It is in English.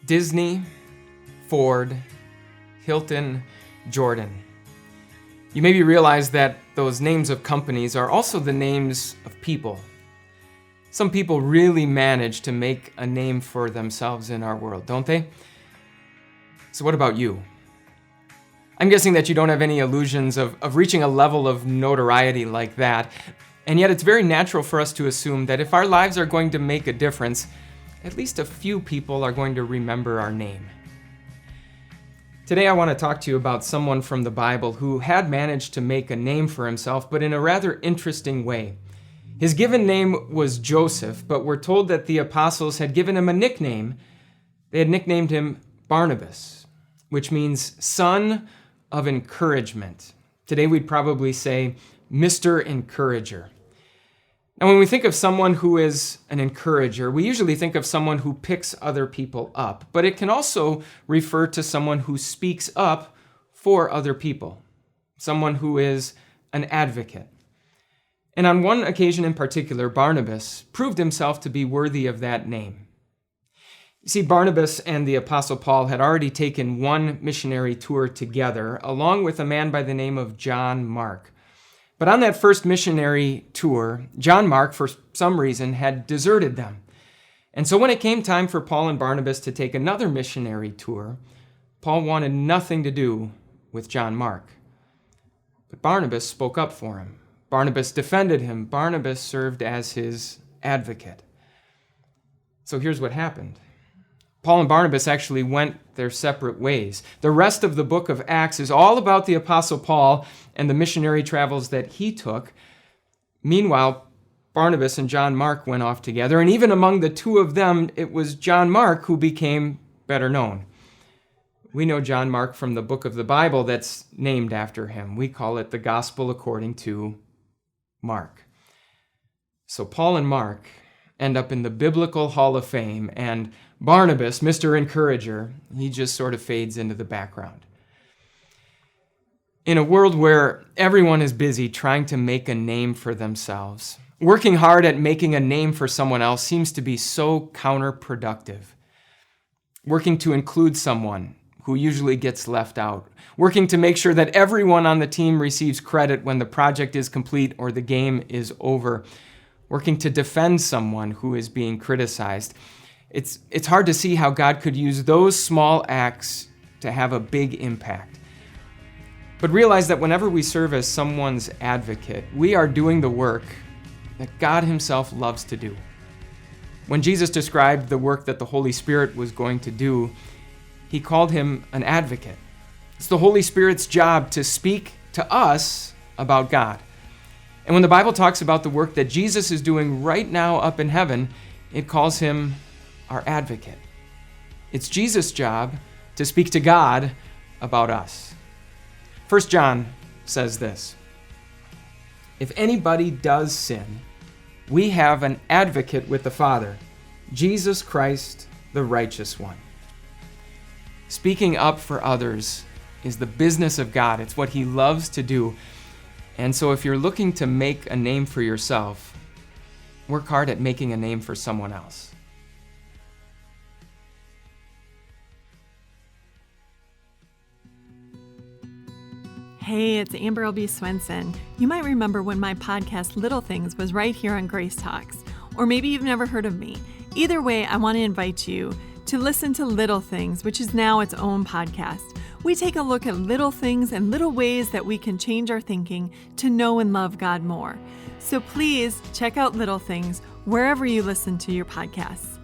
Disney, Ford, Hilton, Jordan. You maybe realize that those names of companies are also the names of people. Some people really manage to make a name for themselves in our world, don't they? So what about you? I'm guessing that you don't have any illusions of reaching a level of notoriety like that, and yet it's very natural for us to assume that if our lives are going to make a difference, at least a few people are going to remember our name. Today I want to talk to you about someone from the Bible who had managed to make a name for himself, but in a rather interesting way. His given name was Joseph, but we're told that the apostles had given him a nickname. They had nicknamed him Barnabas, which means son of encouragement. Today we'd probably say Mr. Encourager. Now, when we think of someone who is an encourager, we usually think of someone who picks other people up, but it can also refer to someone who speaks up for other people, someone who is an advocate. And on one occasion in particular, Barnabas proved himself to be worthy of that name. You see, Barnabas and the Apostle Paul had already taken one missionary tour together, along with a man by the name of Jon Mark. But on that first missionary tour, Jon Mark, for some reason, had deserted them. And so when it came time for Paul and Barnabas to take another missionary tour, Paul wanted nothing to do with Jon Mark. But Barnabas spoke up for him. Barnabas defended him. Barnabas served as his advocate. So here's what happened. Paul and Barnabas actually went their separate ways. The rest of the book of Acts is all about the Apostle Paul and the missionary travels that he took. Meanwhile, Barnabas and Jon Mark went off together, and even among the two of them, it was Jon Mark who became better known. We know Jon Mark from the book of the Bible that's named after him. We call it the Gospel according to Mark. So Paul and Mark end up in the Biblical Hall of Fame, and Barnabas, Mr. Encourager, he just sort of fades into the background. In a world where everyone is busy trying to make a name for themselves, working hard at making a name for someone else seems to be so counterproductive. Working to include someone who usually gets left out. Working to make sure that everyone on the team receives credit when the project is complete or the game is over. Working to defend someone who is being criticized. It's hard to see how God could use those small acts to have a big impact. But realize that whenever we serve as someone's advocate, we are doing the work that God himself loves to do. When Jesus described the work that the Holy Spirit was going to do, he called him an advocate. It's the Holy Spirit's job to speak to us about God. And when the Bible talks about the work that Jesus is doing right now up in heaven, it calls him our advocate. It's Jesus' job to speak to God about us. 1 John says this, "If anybody does sin, we have an advocate with the Father, Jesus Christ, the righteous one." Speaking up for others is the business of God. It's what he loves to do. And so if you're looking to make a name for yourself, work hard at making a name for someone else. Hey, it's Amber L.B. Swenson. You might remember when my podcast Little Things was right here on Grace Talks, or maybe you've never heard of me. Either way, I want to invite you to listen to Little Things, which is now its own podcast. We take a look at little things and little ways that we can change our thinking to know and love God more. So please check out Little Things wherever you listen to your podcasts.